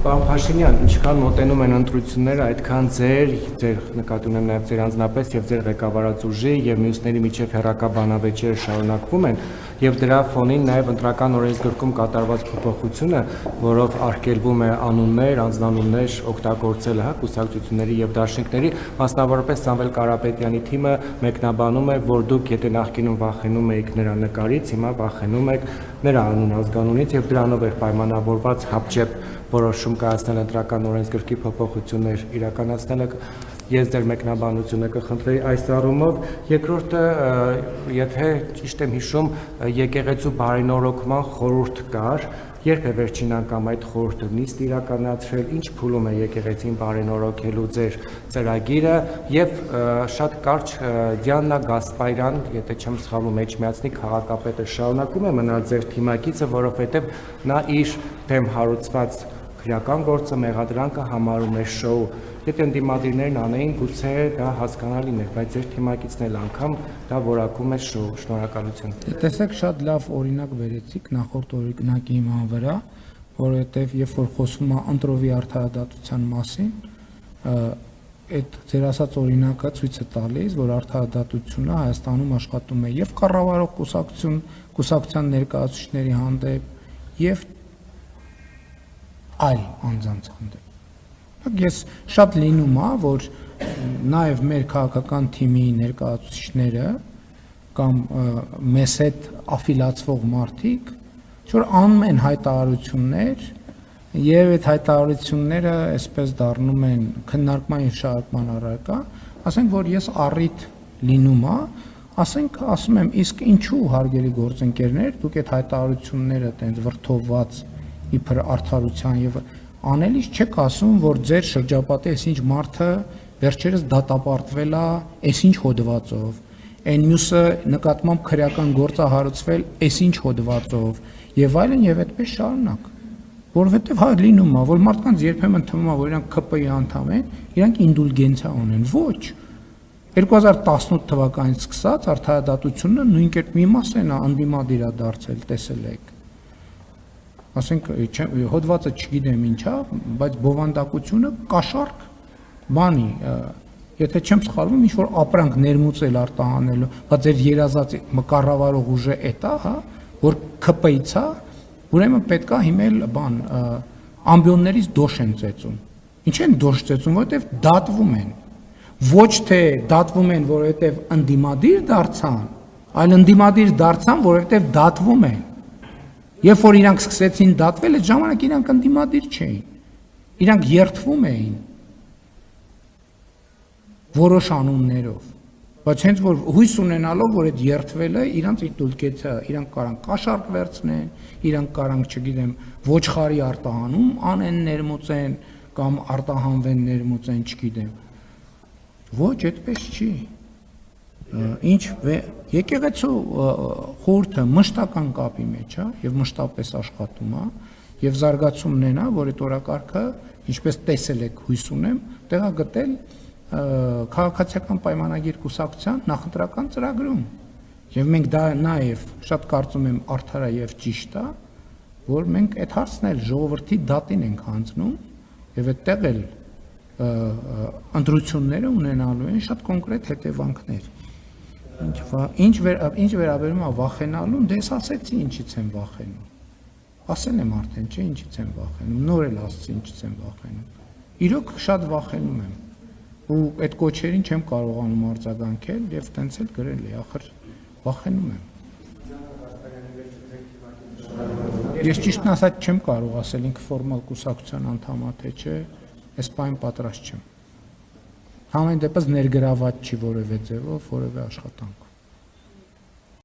Պարոն Փաշինյան, ինչքան մոտենում են ընտրությունները, այդքան ձեր նկատի ունեմ նաև ձեր անձնապես եւ ձեր ղեկավարած ուժի եւ մյուսների միջև հերակա բանավեճերը շարունակվում են եւ դրա ֆոնին նաև ընտրական օրենսգրքում կատարված փոփոխությունը, որով արգելվում է անուններ, անձնանուններ օգտագործելը կուսակցությունների եւ դաշինքների, մասնավորապես Սամվել Կարապետյանի թիմը մեկնաբանում է, որ դուք եթե նախկինում վախենում եք նրա նկարից, հիմա վախենում եք նրա անուն ազգանունից եւ դրանով է պայմանավորված հապճեպ որոշում կայացնել ընտրական օրենսգրքի փոփոխություններ իրականացնելը, ես ձեր մեկնաբանությունը կխնդրեի այս առումով, երկրորդը, եթե ճիշտ եմ հիշում, եկեղեցու բարենորոգման խորհուրդ կար, երբ է վերջին անգամ այդ խորհուրդը նիստ իրականացրել, ինչ փուլում է եկեղեցին բարենորոգելու ձեր ծրագիրը եւ շատ կարճ Դիանա Գասպարյան, եթե չեմ սխալվում, Էջմիածնի քաղաքապետը շարունակում է մնալ ձեր թիմակիցը, որովհետեւ նա իր դեմ հարուցված քրեական գործը մեղադրանքը համարում է շոու։ Եթե ընդդիմադիրներն անեին, գուցե դա հասկանալին էր, բայց ձեր թիմակիցն էլ անգամ դա որակում է շոու։ Շնորհակալություն։ Տեսեք, շատ լավ օրինակ վերեցիք նախորդ օրինակի հիման վրա, որովհետև երբ որ խոսվում է ընտրովի արդարադատության մասին, այդ ձեր ասած օրինակը ցույց է տալիս, որ արդարադատությունը Հայաստանում աշխատում է եւ կառավարող կուսակցության ներկայացուցիչների հանդեպ եւ այլ անձանց հանդեպ։ Ես շատ լինում է, որ նաև մեր քաղաքական թիմի ներկայացուցիչները կամ մեզ հետ աֆիլացվող մարդիկ, որ անում են հայտարարություններ եւ այդ հայտարարությունները այսպես դառնում են քննարկման եւ շարժման առարկա, ասենք որ ես առիթ լինում է, ասում եմ, իսկ ինչու հարգելի գործընկերներ, դուք այդ հայտարարությունները տենց վրթովված իբր արդարության եւ անելիս չեք ասում, որ ձեր շրջապատի այսինչ մարդը վերջերս դատապարտվել է, այսինչ հոդվածով, այն մյուսը նկատմամբ քրեական գործ է հարուցվել, այսինչ հոդվածով եւ այլն եւ այդպես շարունակ, որովհետեւ հա լինում է, որ մարդկանց երբեմն թվում է, որ իրանք ԿՊ-ի անդամ են, իրանք ինդուլգենցիա ունեն, ոչ 2018 թվականից սկսած արդարադատությունը նույն կերպ մի մաս է անդիմադիր է դարձել, տեսել եք։ Ասենք հոդվածը չգիտեմ ինչա, բայց բովանդակությունը կաշառք բանի, եթե չեմ սխալվում, ինչ որ ապրանք ներմուծել արտահանելու, բայց ձեր երազած կառավարող ուժը էտա, հա, որ ԿՊ-ից է, ուրեմն պետք է հիմել բան ամբիոններից դոշ են ծեծում։ Ինչ են դոշ ծեծում, որովհետև դատվում են։ Ոչ թե դատվում են, որովհետև ընդդիմադիր դարձան, այլ ընդդիմադիր դարձան, որովհետև դատվում են։ Երբ որ իրանք սկսեցին դատվել, այդ ժամանակ իրանք ընդդիմադիր չէին, իրանք երդվում էին որոշ անուններով, բայց հենց որ հույս ունենալով, որ այդ երդվելը իրանք ինդուլգենցիա, իրանք կարան կաշառք վերցնեն, իրանք կարան, չգիտեմ, ոչխարի արտահանում անեն ներմուծեն կամ արտահանվեն ներմուծեն, չգիտեմ, ոչ, այդպես չի։ Ինչ եկեղեցու խորհուրդը մշտական կապի մեջ է եւ մշտապես աշխատում է եւ զարգացումն են, որ այդ օրակարգը, ինչպես տեսել եք, հույս ունեմ, տեղագտել քաղաքացիական պայմանագիր կուսակցության նախընտրական ծրագրում։ Եվ մենք դա նաեւ շատ կարծում եմ արդար է եւ ճիշտ է, որ մենք այդ հարցն էլ ժողովրդի դատին ենք հանձնում եւ այդտեղ էլ ընտրությունները ունենալու են շատ կոնկրետ հետևանքներ։ Ինչ վերաբերում է վախենալուն, դե ես ասեցի ինչից եմ վախենում։ Ասել եմ արդեն, չէ, ինչից եմ վախենում, նոր էլ ասեցի ինչից եմ վախենում։ Իրոք շատ վախենում եմ։ Ու այդ կոչերին չեմ կարողանում արձագանքել եւ տենց էլ գրել էի, ախր վախենում եմ։ Ես ճիշտն ասած չեմ կարող ասել ինքը ֆորմալ կուսակցության անդամ է թե չէ, այս բան պատրաստ չեմ։ Համեն դեպս ներգրաված չի որևէ ձևով, որևէ աշխատանք։